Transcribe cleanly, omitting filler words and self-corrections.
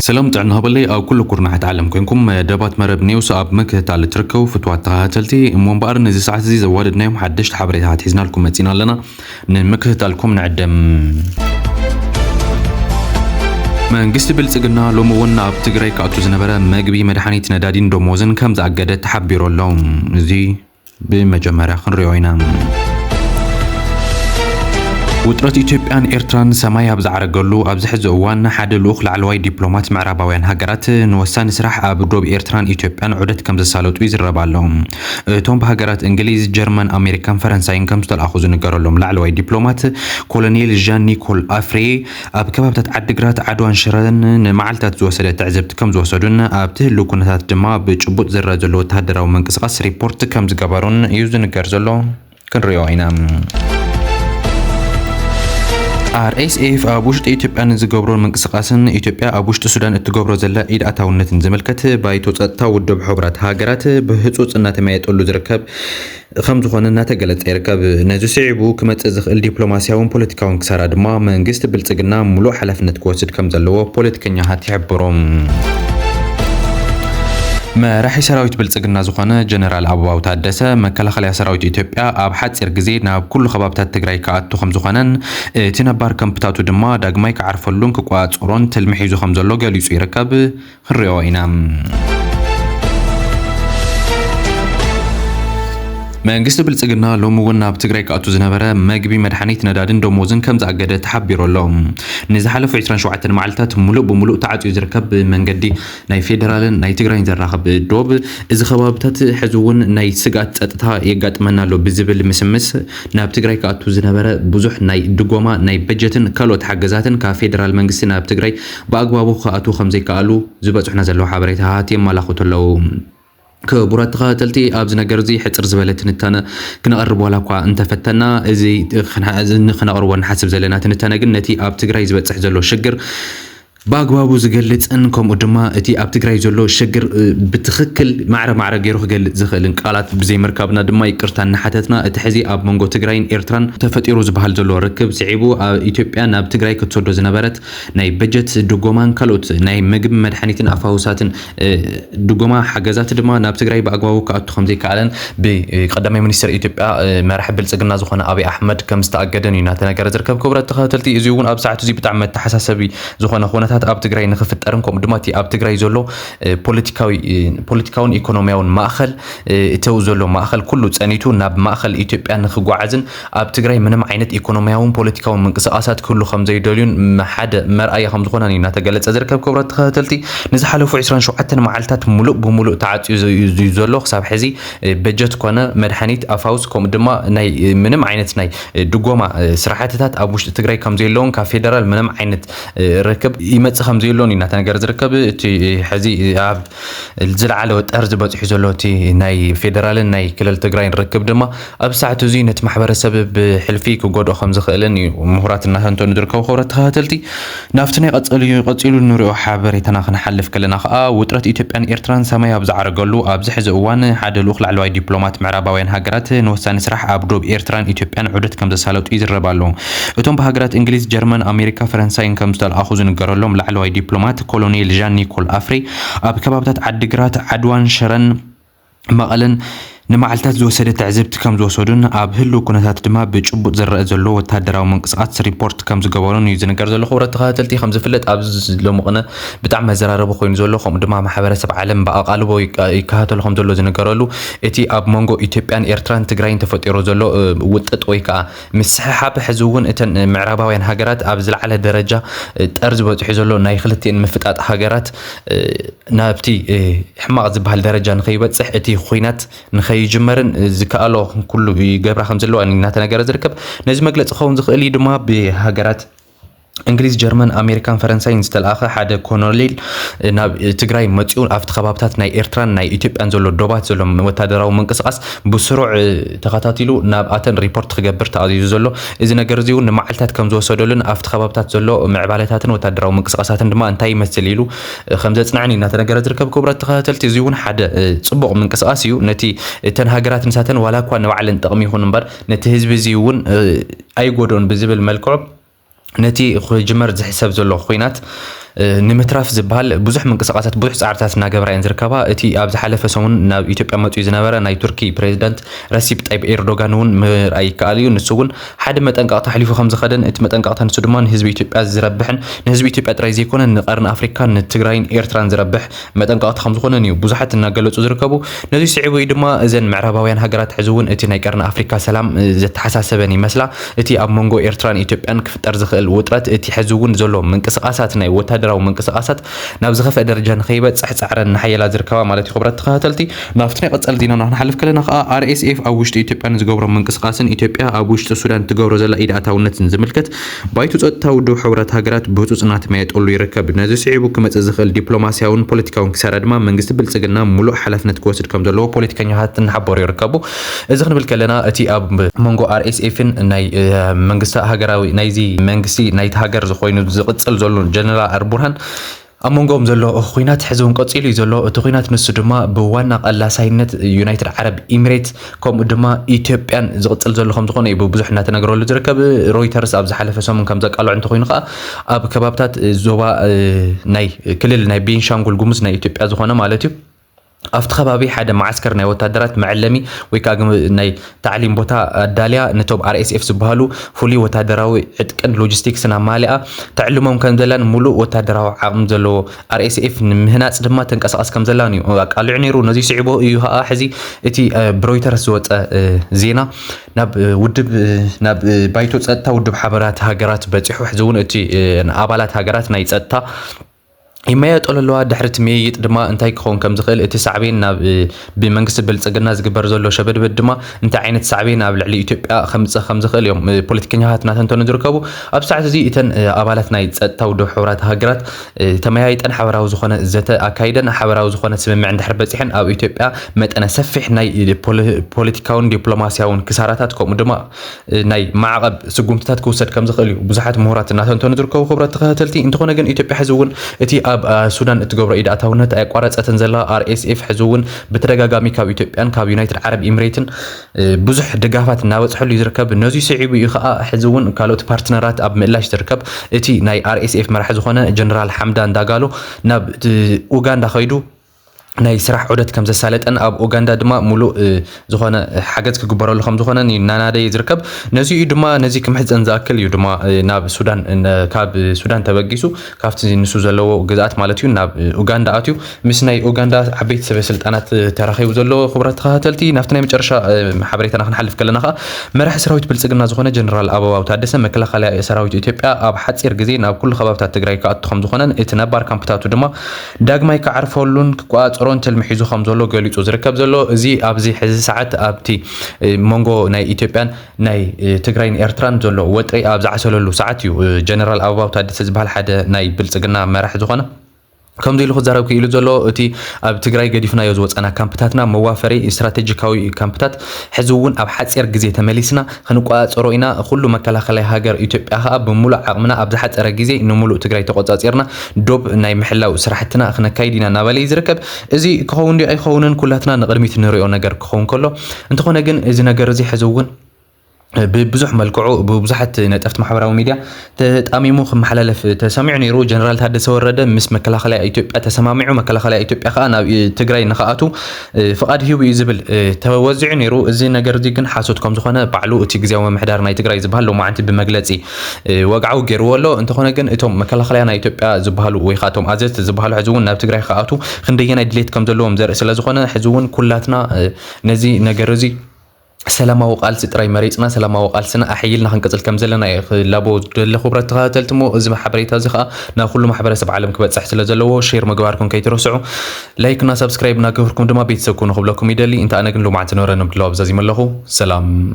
سلام تعنا هبلي أو كل كورنا هتعلم كونكم دبات مرب نيوس أب مكة على تركو فتوى تهاتلتي مون بقر نزي ساعات زي زوالد نيوم حدشت حبريتها هتحزنا لكم متينا لنا من مكة لكم نعدم መንግስት ብልጽግና ሎሞውና ኣብ ትግራይ ካእቱ ዝነበረ መግቢ መድሓኒት ነዳዲን ደሞዝን ከም ዝኣገደ ተሓቢሮሎም እዚ ብመጀመርያ ክንሪኦ ኢና ውጥረት ኢትዮጵያን ኤርትራን ሰማይ ኣብ ዝዓረገሉ ኣብ ዝሕዚ እዋን ሓደ ልኡኽ ላዕለዋይ ዲፕሎማት ምዕራባውያን ሃገራት ንወሳኒ ስራሕ ኣብ ዶብ ኤርትራን ኢትዮጵያን ዑደት ከም ዘሳለጡ ይዝረብ ኣሎ እቶም ብሃገራት እንግሊዝ ጀርመን ኣሜሪካን ፈረንሳይን ከም ዝተለኣኹ ዝንገረሎም ላዕለዋይ ዲፕሎማት ኮሎኔል ዣን ኒኮል ኣፍሬ ኣብ ከባብታት ዓዲግራት ዓድዋን ሽረን ንመዓልታት ዝወሰደ ትዕዝብቲ ከም ዝወሰዱን ኣብ ትህሉ ኩነታት ድማ ብጭቡጥ ዝረአ ዘሎ ወተሃደራዊ ምንቅስቓስ ሪፖርት ከም ዝገበሩን እዩ ዝንገር ዘሎ ክንሪኦ ኢና RSF أبوشت إثيوبيا نزجبرون من قصقاسن إثيوبيا أبوشت السودان تجبر زلا إيد أتاونت نزملكت بايتوت أتاود بحبرات هاجرات بهتوت النات ما يتقول ذركب خمس خانة نتجلت إركب نزو سعبو كما تزخ الدبلوماسيا والبوليتيكا وانكسراد ما من جست بلتجنا ملو حلف نتكوسد كم زلوا بوليتيكا هتحبرهم ما راح سراويت بلصقنا زخانه جنرال ابو تادسه مكلخليا سراويت اثيوبيا اب حصير غزي ناب كل خبابታት ትግራይ ካኣቱ ከም ዝኾነን ትነባር ከምፕታቱ ድማ ዳግማይ ከዓርፈሉን ከቋጽሮን ተልምሕ ይዙ ከም ዘሎ ገሊጹ ይርከብ ክሪኦ ኢና መንግስት ብልጽግና ሎሙውን ኣብ ትግራይ ካኣቱ ዝነበረ መግቢ መድሓኒት ነዳድን ደሞዝን ከም ዝኣገደ ተሓቢሮሎም ንዝሓለፉ 27 መዓልታት ሙሉእ ብሙሉእ ተዓጽዩ ዝርከብ መንገዲ ናይ ፌደራልን ናይ ትግራይን ዘራኸብ ዶብ እዚ ከባብታት ሕዝውን ናይ ስጋት ጸጥታ የጋጥመና ኣሎ ብዝብል ምስምስ ናብ ትግራይ ካኣቱ ዝነበረ ብዙሕ ናይ ድጎማ ናይ በጀትን ካልኦት ሓገዛትን ካብ ፌደራል መንግስቲ ናብ ትግራይ ብኣግባቡ ካኣቱ ከም ዘይከኣሉ ዝበጽሕና ዘለዎ ሓበሬታታት የመላኽቱ ኣለዉ كبرات قاتلتي أبز نجرزي حتر زبالة نتنا كنا قرب ولا قا أنت فتنا زي خنا قرب نحسب زلنا تنتنا قلنا تي أب تجري زبالة حجلو شجر باقبابو زقلت انكم قدما اتي اب تግራይ ዘሎ شجر بتخكل معرة غيرو خجل زخلن قالات بزي مركبنا دما يقرتان حتتنا اتحزي اب منغو تግራይን ኤርትራን ተፈጢሩ ዝባሃል ዘሎ ርክብ ሲዒቡ ኢትዮጵያ ናብ ትግራይ ክትወዶ ዝነበረት ናይ በጀት ድጎማን ካልኦት ናይ ምግብ መድሓኒትን ኣፋውሳትን ድጎማ ሓገዛት ድማ ናብ ትግራይ በአግባቡ ካኣቱ ከም ዘይከኣለን ብቀዳማይ ሚኒስትር ኢትዮጵያ መራሒ ብልጽግና ዝኾነ አብይ አሕመድ ከም ዝተኣገደን ኢና ተነገረ ዝርከብ ክብረት ተኸተልቲ እዚ እውን ኣብ ሰዓቱ እዚ ብጣዕሚ ተሓሳሰቢ ዝኾነ ኾነታ ኣብ ትግራይ ንኽፍጠርን ከም ድማ እቲ ኣብ ትግራይ ዘሎ ፖለቲካውን ኢኮኖሚያውን ማእኸል እተው ዘሎ ማእኸል ኩሉ ጸኒቱ ናብ ማእኸል ኢትዮጵያ ንኽጓዓዝን ኣብ ትግራይ ምንም ዓይነት ኢኮኖሚያውን ፖለቲካውን ምንቅስቓሳት ኩሉ ከም ዘይደልዩን ሓደ መርኣያ ከም ዝኾነ ኢና ተገለጸ ዝርከብ ክብረት ተኸተልቲ ንዝሓለፉ 27 መዓልታት ሙሉእ ብሙሉእ ተዓጽዩ ዘሎ ክሳብ ሕዚ በጀት ኮነ መድሓኒት ኣፋውስ ከም ድማ ናይ ምንም ዓይነት ናይ ድጎማ ስራሕትታት ኣብ ውሽጢ ትግራይ ከም ዘለውን ካብ ፌደራል ምንም ዓይነት ርክብ يمص خم زيلون إن تنجر زركب تي حزي عب الزلعة وتأرز بتحي زلوتي ناي فيدرال ناي كل التجرين ركب دما أبسعة زينة محبر السبب حلفيك وجود خمس خلني ومهارات النهار أنتون دركوا خورت هاتلتي نافتني قتلوا النور حابري تناخن حلف كلنا وترت إثيوبيا إيرتران سما يبزع رجلو أبزح زوان حد الوخ لعلوي دبلومات معرباوين هاجرات نوسان سرح أبدوب إيرتران إثيوبيا عدت كم زسالوت إيزر ربالهم أتوم بهاجرات إنجليز جرمن أمريكا فرنسا كم زال أخذون جرلهم لعلوي دبلومات كولونيل ژان نيكول أفري أب كبابات عدقرات عدوان شرن مقالن نمعلتات زوسد تعزبت كم زوسودن أب هلو كنتات دما بجبط زرق زلو وتهدرا ومنقصات ريبورت كم زقبالون يزنقر زلو خورت تغاتلتي خمس فلت أبز لو مقنا بتعمل زرار بخوين زلو خم دما محبرة سبع عالم بأقالبو يكهاتو لهم زلو زنقرالو اتي أب مونغو إثيوبيان إيرتران تجراين تفتيرو زلو وطت ويكا مسحاب حزون اتن معرباوين هاجرات أبزل على درجة تأرز بتحزلو نايخلتين مفتات هاجرات نابتي حماق بهالدرجة نخيبت صحتي خوينات يجمرن زكالو كله يجبر خمسلو أن نتناقر زركب نزم مجلس خوان زخلي دما بهاجرات إنجليز جرمن أمريكان فرنسا ينستل آخر حدا كونوليل ناب تجراي متيون أفت خبابتات ناي إيرتران ناي إثيوبيا أنزلوا دوبات زلوا وتدراو منقصقص بسرعة تقاطاتيلو ناب أتن ريبورت خجبرت عزيز زلوا إذا نجرزيون معلتات كم زو سودلن أفت خبابتات زلوا معبالتاتن وتدراو منقصقصاتن دما أنتي مثليلو خمسة نعني نتناقر زركب كبرت تقاتل تزيون حدا صبغ منقصقاسيو نتي تنهاجرات نساتن ولا كون وعلن تقمي هون بر نتهز بزيون أي جودون بزبل ملكوب نتي جمر زحساب زلوا خوينات ንምትራፍ ዝበሃል ብዙሕ ምንቅስቃሳት ብዙሕ ጻዕርታት እናገበራ እየን ዝርከባ እቲ ኣብ ዝሓለፈ ሰሙን ናብ ኢትዮጵያ መፅኡ ዝነበረ ናይ ቱርኪ ፕሬዚደንት ረሲፕ ጣይብ ኤርዶጋን እውን ምርኣይ ይከኣል እዩ ንሱ እውን ሓደ መጠንቀቕታ ሓሊፉ ከም ዝኸደን እቲ መጠንቀቕታ ንሱ ድማ ንህዝቢ ኢትዮጵያ ዝረብሕን ንህዝቢ ኢትዮጵያ ጥራይ ዘይኮነን ንቀርኒ ኣፍሪካን ንትግራይን ኤርትራን ዝረብሕ መጠንቀቕታ ከም ዝኾነን እዩ ብዙሓት እናገለጹ ዝርከቡ ነዚ ስዒቡ ድማ እዘን ምዕራባውያን ሃገራት ሕዚ እውን እቲ ናይ ቀርኒ ኣፍሪካ ሰላም ዘተሓሳሰበን ይመስላ እቲ ኣብ መንጎ ኤርትራን ኢትዮጵያን ክፍጠር ዝኽእል ውጥረት እቲ ሕዚ እውን ዘሎ ምንቅስቃሳት ናይ ወታደራዊ ምንቅስቃሳት ናብ ዝኸፍአ ደረጃ ንኸይበፅሕ ጻዕረን ንሓየላ ዝርከባ ማለት ይኽብረት ተኸታተልቲ ናብቲ ናይ ቀጻሊ ዜና ንሓልፍ ከለና ከዓ RSF ኣብ ውሽጢ ኢትዮጵያን ዝገብሮ ምንቅስቃስን ኢትዮጵያ ኣብ ውሽጢ ሱዳን ትገብሮ ዘላ ኢድ ኣታውነትን ዝምልከት ባይቱ ጸጥታ ውድብ ሕብረት ሃገራት ብህፁፅ እናተመያየጠሉ ይርከብ ነዚ ስዒቡ ክመጽእ ዝኽእል ዲፕሎማስያውን ፖለቲካውን ክሳራ ድማ መንግስቲ ብልጽግና ሙሉእ ሓላፍነት ክወስድ ከም ዘለዎ ፖለቲከኛታት እናሓበሩ ይርከቡ እዚ ክንብል ከለና እቲ ኣብ መንጎ RSFን ናይ መንግስቲ ሃገራዊ ናይዚ መንግስቲ ናይቲ ሃገር ዝኾይኑ ዝቕጽል ዘሎ ጀነራል አልቡርሃን ኣብ መንጎኦም ዘሎ ኩናት ሕዚ እውን ቀፂሉ እዩ ዘሎ እቲ ኩናት ንሱ ድማ ብዋና ቀላሳይነት ዩናይትድ ዓረብ ኤሚሬት ከምኡ ድማ ኢትዮጵያን ዝቕጽል ዘሎ ከም ዝኾነ እዩ ብዙሕ እናተነገረሉ ዝርከብ ሮይተርስ ኣብ ዝሓለፈ ሰሙን ከም ዘቃልዑ እንተኮይኑ ከዓ ኣብ ከባብታት ዞባ ናይ ክልል ናይ ቤንሻንጉል ጉሙዝ ናይ ኢትዮጵያ ዝኾነ ማለት እዩ ኣብቲ ከባቢ ሓደ ማዓስከር ናይ ወታደራት መዕለሚ ወይ ከዓ ናይ ታዕሊም ቦታ ኣዳልያ ነቶም RSF ዝበሃሉ ፍሉይ ወታደራዊ ዕጥቅን ሎጂስቲክስን ኣማሊኣ ተዕልሞም ከም ዘላን ሙሉእ ወታደራዊ ዓቕሚ ዘለዎ RSF ንምህናፅ ድማ ተንቀሳቐስ ከም ዘላን እዩ ቃልዑ ነይሩ ነዚ ስዒቦ እዩ ከዓ ሕዚ እቲ ብሮይተርስ ዝወፀ ዜና ናብ ውድብ ናብ ባይቶ ጸጥታ ውድብ ሓበራት ሃገራት በፂሑ ሕዚ እውን እቲ ኣባላት ሃገራት ናይ ጸጥታ ይመያየጠለዋ ድሕሪት መይይጥ ድማ እንታይ ክኸውን ከም ዝኽእል እቲ ሳዕቤን ናብ ብመንግስቲ ብልጽግና ዝግበር ዘሎ ሸበድበድ ድማ እንታይ ዓይነት ሳዕቤን ኣብ ልዕሊ ኢትዮጵያ ከምጽእ ከም ዝኽእል እዮም ፖለቲከኛታት እናተንተኑ ዝርከቡ ኣብ ሰዓት እዚ እተን ኣባላት ናይ ጸጥታ ውድብ ሕብራት ሃገራት ተመያይጠን ሓበራዊ ዝኾነ ዘተ ኣካይደን ሓበራዊ ዝኾነ ስምምዕ እንድሕር በፂሐን ኣብ ኢትዮጵያ መጠነ ሰፊሕ ናይ ፖለቲካውን ዲፕሎማስያውን ክሳራታት ከምኡ ድማ ናይ ማዕቐብ ስጉምትታት ክውሰድ ከም ዝኽእል እዩ ብዙሓት ምሁራት እናተንተኑ ዝርከቡ ክብረት ተኸታተልቲ እንተኾነ ግን ኢትዮጵያ ሕዚ እውን እቲ ሱዳን እትገብሮ ኢድ ኣታውነት ኣቋረፀትን ዘላ RSF ሕዚ እውን ብተደጋጋሚ ካብ ኢትዮጵያን ካብ ዩናይትድ ዓረብ ኤሚሬትን ብዙሕ ድጋፋት እናበፅሐሉ ይዝርከብ ነዚ ስዒቡ እዩ ከዓ ሕዚ እውን ካልኦት ፓርትነራት ኣብ ምእላሽ ዝርከብ እቲ ናይ RSF መራሒ ዝኾነ ጀነራል ሓምዳን ዳጋሎ ናብ ኡጋንዳ ኸይዱ ናይ ስራሕ ዑደት ከም ዘሳለጠን ኣብ ኡጋንዳ ድማ ሙሉእ ዝኾነ ሓገዝ ክግበረሉ ከም ዝኾነ ናናደ ይዝርከብ ነዚ ድማ ነዚ ክምሕፀን ዝኣክል እዩ ድማ ናብ ሱዳን ካብ ሱዳን ተበጊሱ ካብቲ ንሱ ዘለዎ ግዛኣት ማለት እዩ ናብ ኡጋንዳ ኣትዩ ምስ ናይ ኡጋንዳ ዓበይቲ ሰበስልጣናት ተራኺቡ ዘሎ ክብረት ተኸታተልቲ ናብቲ ናይ መጨረሻ ሓበሬታና ክንሓልፍ ከለና ከዓ መራሒ ሰራዊት ብልጽግና ዝኾነ ጀነራል ኣበባው ታደሰ መከላኸልያ ሰራዊት ኢትዮጵያ ኣብ ሓፂር ግዜ ናብ ኩሉ ከባብታት ትግራይ ክኣቱ ከም ዝኾነን እቲ ነባር ካምፕታቱ ድማ ዳግማይ ክዓርፈሉን ክቋፀሮን ተልምሒዙ ከም ዘሎ ገሊጹ ዝርከብ ዘሎ እዚ ኣብዚ ሕዚ ሰዓት ኣብቲ መንጎ ናይ ኢትዮጵያን ናይ ትግራይን ኤርትራን ዘሎ ወጥሪ ኣብ ዝዓሰለሉ ሰዓት እዩ ጀነራል ኣበባው ታደሰ ዝበሃል ሓደ ናይ ብልጽግና መራሒ ዝኾነ ከምዚ ኢሉ ክዛረብ ክኢሉ ዘሎ እቲ ኣብ ትግራይ ገዲፍናዮ ዝወፀና ካምፕታትና መዋፈሪ ስትራቴጂካዊ ካምፕታት ሕዚ እውን ኣብ ሓፂር ግዜ ተመሊስና ክንቋፀሮ ኢና ኩሉ መከላኸላይ ሃገር ኢትዮጵያ ከዓ ብሙሉእ ዓቕምና ኣብ ዝሓፀረ ግዜ ንሙሉእ ትግራይ ተቆፃፂርና ዶብ ናይ ምሕላው ስራሕትና ክነካይድ ኢና እናበለ ዝርከብ እዚ ክኸውን ዲ ኣይኸውንን ኩላትና ንቅድሚት ንሪኦ ነገር ክኸውን ከሎ እንተኾነ ግን እዚ ነገር እዚ ሕዚ እውን ببزح ملكعو ببزحت نتفت محورة وميديا تأميمو محللف تسمع نيرو جنرال تحدث ورده مس مكلاخلا إثيوبيا تسمعوا مكلاخلا إثيوبيا خانا تجري نخاتو فقد هو يزبل توزع نيرو زين نجردي كن حاسوتكم زخنا بعلو تيجزي ومحدار ناي تجري زبهلو ما عندي بمجلسي وقعوا جرولو أنت خنا كن إتهم مكلاخلا نا إثيوبيا زبهلو ويخاتهم عزت زبهلو حزون ناب تجري خاتو خندينا دليت كم دلهم زر سلا زخنا حزون كلاتنا نزي نجرزي سلامة وقالت تراي مريضنا سلامة وقالتنا أحيلنا هنقتل كم زلنا لابو لخبرة تقاتلتمو إذا محبريتها زخا ناخذ له محبرة سبع عالم كبت سحت لزلوا شير مجواركم كي ترسعوا لايكنا سبسكرايب ناكفركم دما بيتسكونوا خبلكم يدلي أنت أنا كن لو معتنا رنا بلاب زازي ملهو سلام